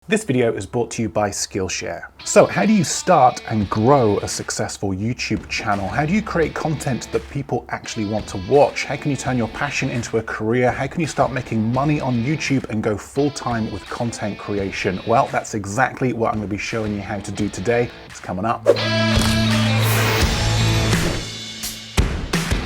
This video is brought to you by Skillshare. So how do you start and grow a successful YouTube channel? How do you create content that people actually want to watch? How can you turn your passion into a career? How can you start making money on YouTube and go full-time with content creation? Well, that's exactly what I'm going to be showing you how to do today. It's coming up.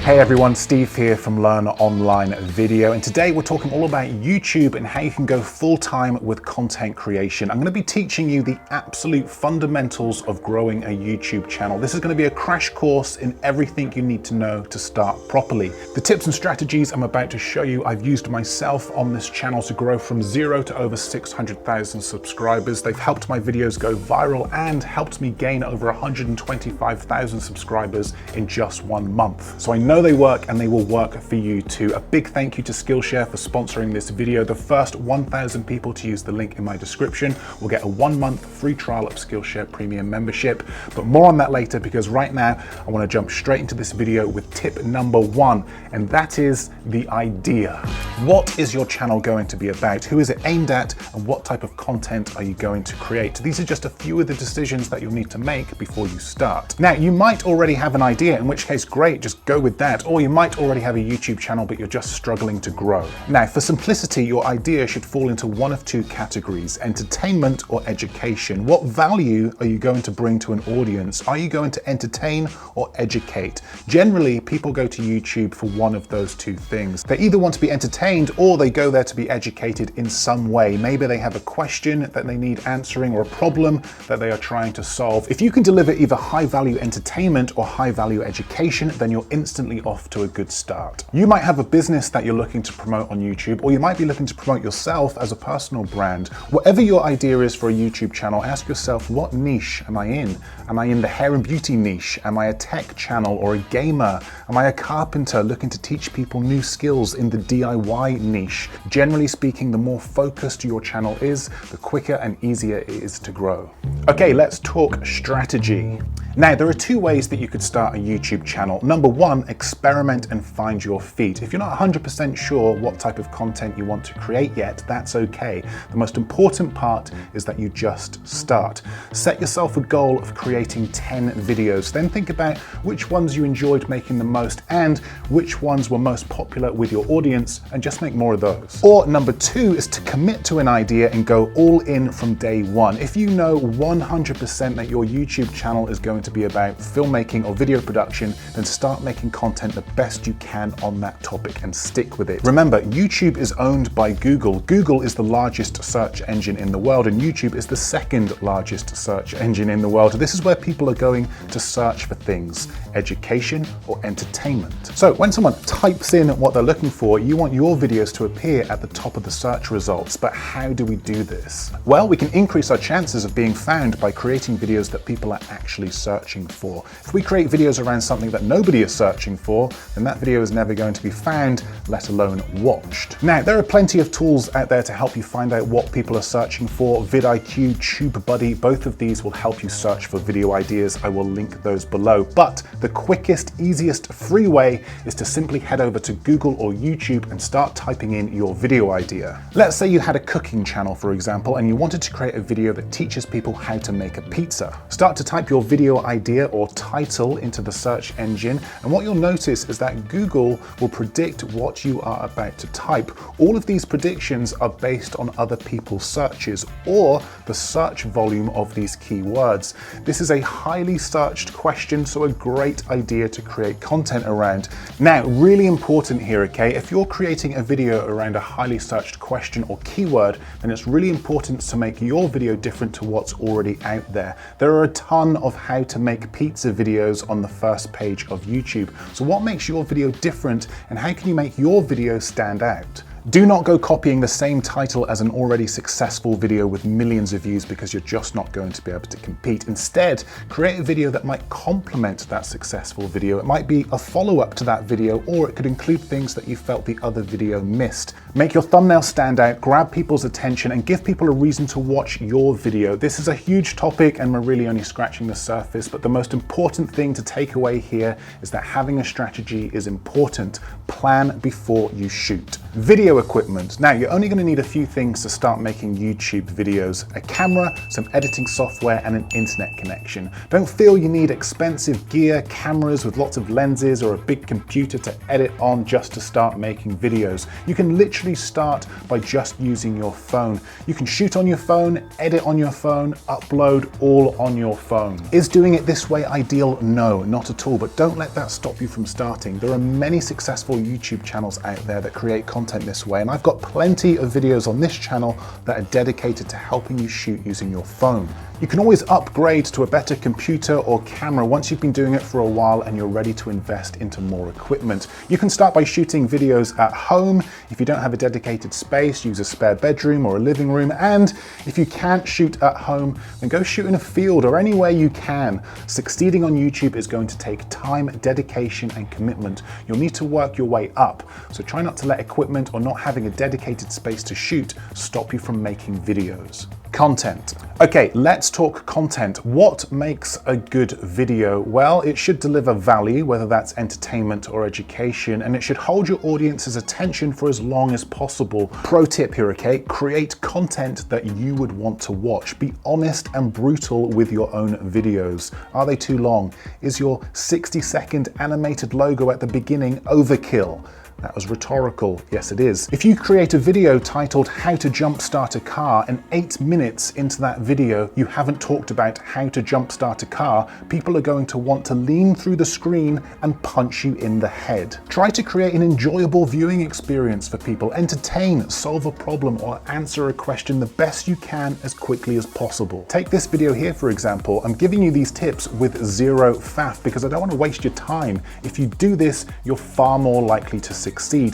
Hey everyone, Steve here from Learn Online Video, and today we're talking all about YouTube and how you can go full-time with content creation. I'm going to be teaching you the absolute fundamentals of growing a YouTube channel. This is going to be a crash course in everything you need to know to start properly. The tips and strategies I'm about to show you, I've used myself on this channel to grow from 0 to over 600,000 subscribers. They've helped my videos go viral and helped me gain over 125,000 subscribers in just 1 month. So I know they work and they will work for you too. A big thank you to Skillshare for sponsoring this video. The first 1,000 people to use the link in my description will get a 1-month free trial of Skillshare Premium membership. But more on that later, because right now I want to jump straight into this video with tip number 1, and that is the idea. What is your channel going to be about? Who is it aimed at? And what type of content are you going to create? These are just a few of the decisions that you'll need to make before you start. Now, you might already have an idea, in which case, great, just go with that. Or you might already have a YouTube channel, but you're just struggling to grow. Now, for simplicity, your idea should fall into one of two categories: entertainment or education. What value are you going to bring to an audience? Are you going to entertain or educate? Generally, people go to YouTube for one of those two things. They either want to be entertained or they go there to be educated in some way. Maybe they have a question that they need answering or a problem that they are trying to solve. If you can deliver either high-value entertainment or high-value education, then you're instantly off to a good start. You might have a business that you're looking to promote on YouTube, or you might be looking to promote yourself as a personal brand. Whatever your idea is for a YouTube channel, ask yourself, what niche am I in? Am I in the hair and beauty niche? Am I a tech channel or a gamer? Am I a carpenter looking to teach people new skills in the DIY niche? Generally speaking, the more focused your channel is, the quicker and easier it is to grow. Okay, let's talk strategy. Now, there are two ways that you could start a YouTube channel. Number 1, experiment and find your feet. If you're not 100% sure what type of content you want to create yet, that's okay. The most important part is that you just start. Set yourself a goal of creating 10 videos. Then think about which ones you enjoyed making the most and which ones were most popular with your audience, and just make more of those. Or number 2 is to commit to an idea and go all in from day one. If you know 100% that your YouTube channel is going to be about filmmaking or video production, then start making content the best you can on that topic and stick with it. Remember, YouTube is owned by Google. Google is the largest search engine in the world, and YouTube is the second largest search engine in the world. This is where people are going to search for things: education or entertainment. So when someone types in what they're looking for, you want your videos to appear at the top of the search results. But how do we do this? Well, we can increase our chances of being found by creating videos that people are actually searching for. If we create videos around something that nobody is searching for, then that video is never going to be found, let alone watched. Now, there are plenty of tools out there to help you find out what people are searching for. vidIQ, TUBEBUDDY, both of these will help you search for video ideas. I will link those below. But the quickest, easiest, free way is to simply head over to Google or YouTube and start typing in your video idea. Let's say you had a cooking channel, for example, and you wanted to create a video that teaches people how to make a pizza. Start to type your video idea or title into the search engine, and what you'll notice is that Google will predict what you are about to type. All of these predictions are based on other people's searches or the search volume of these keywords. This is a highly searched question, so a great idea to create content around. Now, really important here, okay? If you're creating a video around a highly searched question or keyword, then it's really important to make your video different to what's already out there. There are a ton of how to make pizza videos on the first page of YouTube. So what makes your video different, and how can you make your video stand out? Do not go copying the same title as an already successful video with millions of views, because you're just not going to be able to compete. Instead, create a video that might complement that successful video. It might be a follow-up to that video, or it could include things that you felt the other video missed. Make your thumbnail stand out, grab people's attention, and give people a reason to watch your video. This is a huge topic and we're really only scratching the surface, but the most important thing to take away here is that having a strategy is important. Plan before you shoot. Video video equipment. Now, you're only going to need a few things to start making YouTube videos: a camera, some editing software, and an internet connection. Don't feel you need expensive gear, cameras with lots of lenses, or a big computer to edit on just to start making videos. You can literally start by just using your phone. You can shoot on your phone, edit on your phone, upload all on your phone. Is doing it this way ideal? No, not at all, but don't let that stop you from starting. There are many successful YouTube channels out there that create content this way, and I've got plenty of videos on this channel that are dedicated to helping you shoot using your phone. You can always upgrade to a better computer or camera once you've been doing it for a while and you're ready to invest into more equipment. You can start by shooting videos at home. If you don't have a dedicated space, use a spare bedroom or a living room. And if you can't shoot at home, then go shoot in a field or anywhere you can. Succeeding on YouTube is going to take time, dedication, and commitment. You'll need to work your way up. So try not to let equipment or not having a dedicated space to shoot stop you from making videos. Content. Okay, let's talk content. What makes a good video? Well, it should deliver value, whether that's entertainment or education, and it should hold your audience's attention for as long as possible. Pro tip here, okay? Create content that you would want to watch. Be honest and brutal with your own videos. Are they too long? Is your 60-second animated logo at the beginning overkill? That was rhetorical. Yes, it is. If you create a video titled "How to Jumpstart a Car" and 8 minutes into that video you haven't talked about how to jumpstart a car, people are going to want to lean through the screen and punch you in the head. Try to create an enjoyable viewing experience for people. Entertain, solve a problem, or answer a question the best you can as quickly as possible. Take this video here, for example. I'm giving you these tips with zero faff because I don't want to waste your time. If you do this, you're far more likely to succeed.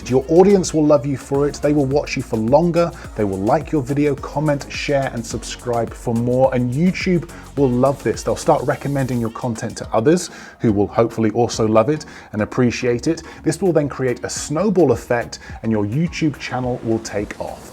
Your audience will love you for it. They will watch you for longer. They will like your video, comment, share, and subscribe for more. And YouTube will love this. They'll start recommending your content to others who will hopefully also love it and appreciate it. This will then create a snowball effect and your YouTube channel will take off.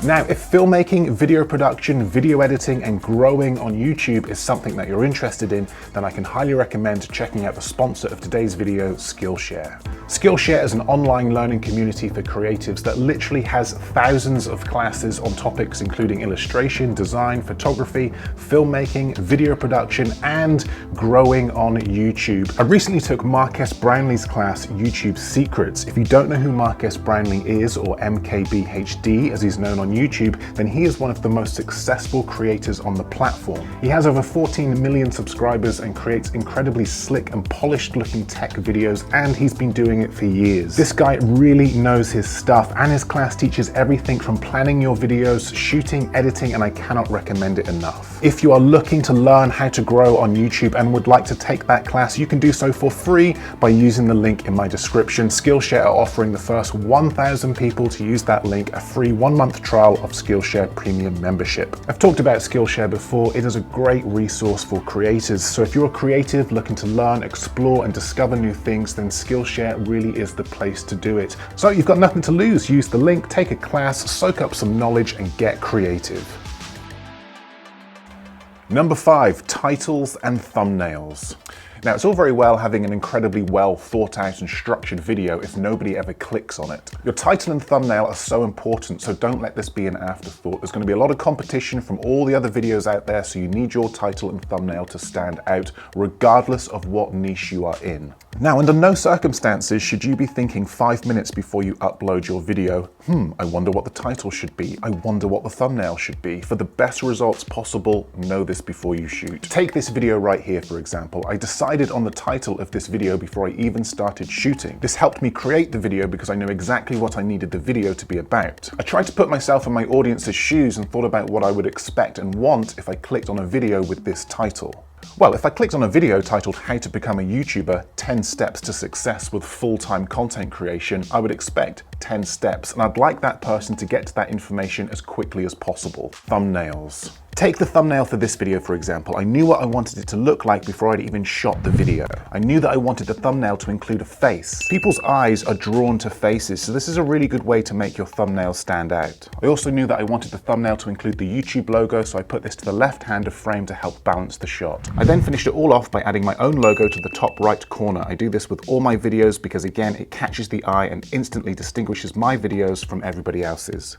Now, if filmmaking, video production, video editing, and growing on YouTube is something that you're interested in, then I can highly recommend checking out the sponsor of today's video, Skillshare. Skillshare is an online learning community for creatives that literally has thousands of classes on topics including illustration, design, photography, filmmaking, video production, and growing on YouTube. I recently took Marques Brownlee's class, YouTube Secrets. If you don't know who Marques Brownlee is, or MKBHD as he's known on YouTube, then he is one of the most successful creators on the platform. He has over 14 million subscribers and creates incredibly slick and polished looking tech videos, and he's been doing it for years. This guy really knows his stuff, and his class teaches everything from planning your videos, shooting, editing, and I cannot recommend it enough. If you are looking to learn how to grow on YouTube and would like to take that class, you can do so for free by using the link in my description. Skillshare are offering the first 1,000 people to use that link a free 1-month trial of Skillshare Premium membership. I've talked about Skillshare before. It is a great resource for creators. So if you're a creative looking to learn, explore, and discover new things, then Skillshare really is the place to do it. So you've got nothing to lose. Use the link, take a class, soak up some knowledge, and get creative. Number 5, titles and thumbnails. Now, it's all very well having an incredibly well thought out and structured video if nobody ever clicks on it. Your title and thumbnail are so important, so don't let this be an afterthought. There's going to be a lot of competition from all the other videos out there, so you need your title and thumbnail to stand out, regardless of what niche you are in. Now, under no circumstances should you be thinking 5 minutes before you upload your video, I wonder what the title should be. I wonder what the thumbnail should be. For the best results possible, know this before you shoot. Take this video right here, for example. I decided on the title of this video before I even started shooting. This helped me create the video because I knew exactly what I needed the video to be about. I tried to put myself in my audience's shoes and thought about what I would expect and want if I clicked on a video with this title. Well, if I clicked on a video titled "How to Become a YouTuber, 10 Steps to Success with Full-Time Content Creation," I would expect 10 steps, and I'd like that person to get to that information as quickly as possible. Thumbnails. Take the thumbnail for this video, for example. I knew what I wanted it to look like before I'd even shot the video. I knew that I wanted the thumbnail to include a face. People's eyes are drawn to faces, so this is a really good way to make your thumbnail stand out. I also knew that I wanted the thumbnail to include the YouTube logo, so I put this to the left hand of frame to help balance the shot. I then finished it all off by adding my own logo to the top right corner. I do this with all my videos because, again, it catches the eye and instantly distinguishes my videos from everybody else's.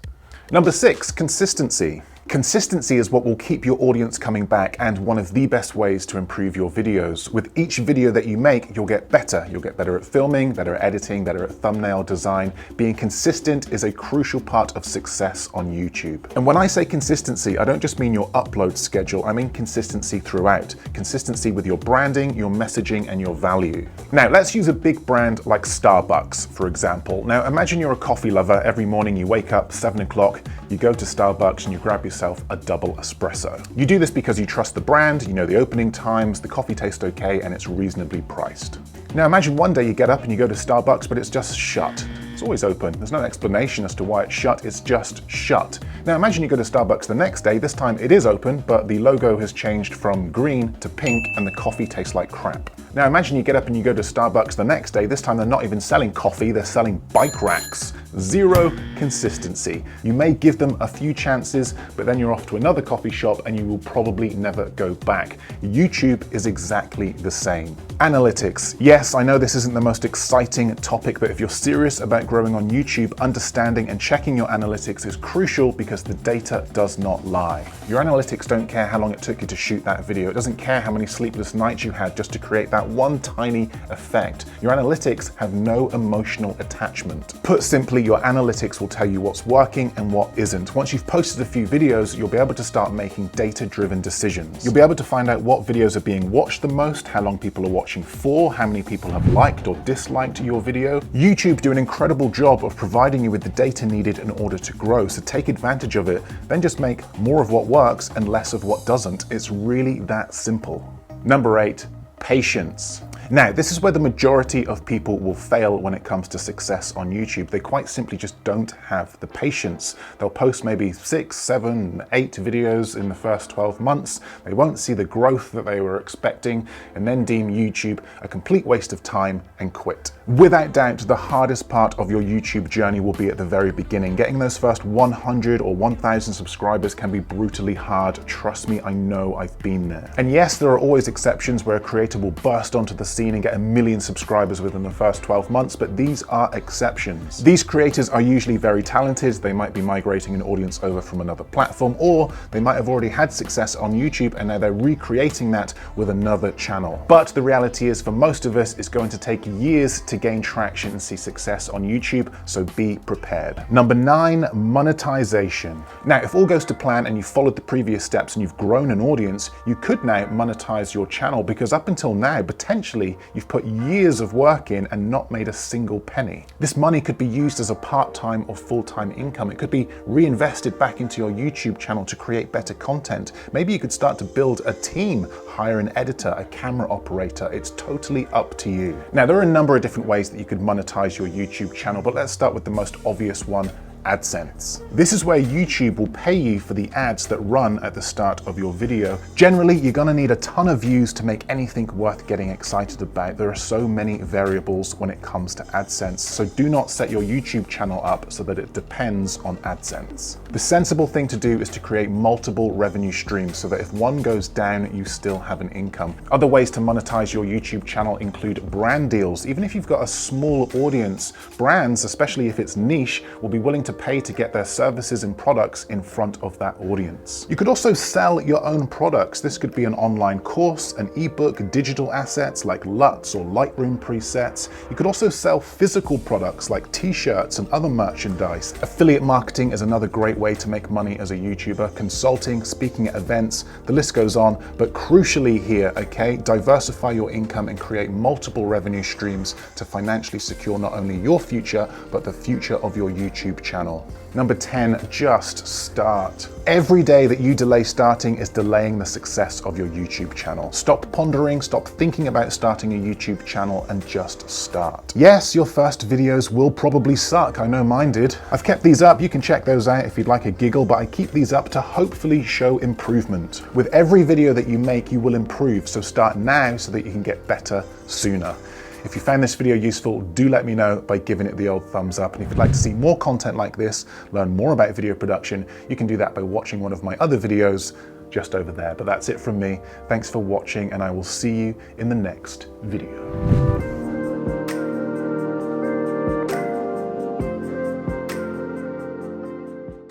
Number 6, consistency. Consistency is what will keep your audience coming back and one of the best ways to improve your videos. With each video that you make, you'll get better. You'll get better at filming, better at editing, better at thumbnail design. Being consistent is a crucial part of success on YouTube. And when I say consistency, I don't just mean your upload schedule, I mean consistency throughout. Consistency with your branding, your messaging, and your value. Now, let's use a big brand like Starbucks, for example. Now, imagine you're a coffee lover. Every morning you wake up 7 o'clock, you go to Starbucks and you grab yourself a double espresso. You do this because you trust the brand, you know the opening times, the coffee tastes okay, and it's reasonably priced. Now imagine one day you get up and you go to Starbucks, but it's just shut. It's always open. There's no explanation as to why it's shut, it's just shut. Now imagine you go to Starbucks the next day, this time it is open, but the logo has changed from green to pink and the coffee tastes like crap. Now imagine you get up and you go to Starbucks the next day, this time they're not even selling coffee, they're selling bike racks. Zero consistency. You may give them a few chances, but then you're off to another coffee shop and you will probably never go back. YouTube is exactly the same. Analytics. Yes, I know this isn't the most exciting topic, but if you're serious about growing on YouTube, understanding and checking your analytics is crucial because the data does not lie. Your analytics don't care how long it took you to shoot that video. It doesn't care how many sleepless nights you had just to create that one tiny effect. Your analytics have no emotional attachment. Put simply, your analytics will tell you what's working and what isn't. Once you've posted a few videos, you'll be able to start making data-driven decisions. You'll be able to find out what videos are being watched the most, how long people are watching for, how many people have liked or disliked your video. YouTube do an incredible job of providing you with the data needed in order to grow, so take advantage of it. Then just make more of what works and less of what doesn't. It's really that simple. Number 8, patience. Now, this is where the majority of people will fail when it comes to success on YouTube. They quite simply just don't have the patience. They'll post maybe 6, 7, 8 videos in the first 12 months. They won't see the growth that they were expecting and then deem YouTube a complete waste of time and quit. Without doubt, the hardest part of your YouTube journey will be at the very beginning. Getting those first 100 or 1,000 subscribers can be brutally hard. Trust me, I know, I've been there. And yes, there are always exceptions where a creator will burst onto the scene and get 1 million subscribers within the first 12 months, but these are exceptions. These creators are usually very talented. They might be migrating an audience over from another platform, or they might have already had success on YouTube and now they're recreating that with another channel. But the reality is, for most of us, it's going to take years to gain traction and see success on YouTube, so be prepared. Number 9, monetization. Now, if all goes to plan and you followed the previous steps and you've grown an audience, you could now monetize your channel, because up until now, potentially, you've put years of work in and not made a single penny. This money could be used as a part-time or full-time income. It could be reinvested back into your YouTube channel to create better content. Maybe you could start to build a team, hire an editor, a camera operator. It's totally up to you. Now, there are a number of different ways that you could monetize your YouTube channel, but let's start with the most obvious one: AdSense. This is where YouTube will pay you for the ads that run at the start of your video. Generally, you're gonna need a ton of views to make anything worth getting excited about. There are so many variables when it comes to AdSense, so do not set your YouTube channel up so that it depends on AdSense. The sensible thing to do is to create multiple revenue streams so that if one goes down, you still have an income. Other ways to monetize your YouTube channel include brand deals. Even if you've got a small audience, brands, especially if it's niche, will be willing to pay to get their services and products in front of that audience. You could also sell your own products. This could be an online course, an ebook, digital assets like LUTs or Lightroom presets. You could also sell physical products like t-shirts and other merchandise. Affiliate marketing is another great way to make money as a YouTuber. Consulting, speaking at events, the list goes on. But crucially here, okay, diversify your income and create multiple revenue streams to financially secure not only your future, but the future of your YouTube channel. channel. Number 10, just start. Every day that you delay starting is delaying the success of your YouTube channel. Stop pondering, stop thinking about starting a YouTube channel and just start. Yes, your first videos will probably suck. I know mine did. I've kept these up. You can check those out if you'd like a giggle, but I keep these up to hopefully show improvement. With every video that you make, you will improve. So start now so that you can get better sooner. If you found this video useful, do let me know by giving it the old thumbs up. And if you'd like to see more content like this, learn more about video production, you can do that by watching one of my other videos just over there. But that's it from me. Thanks for watching, and I will see you in the next video.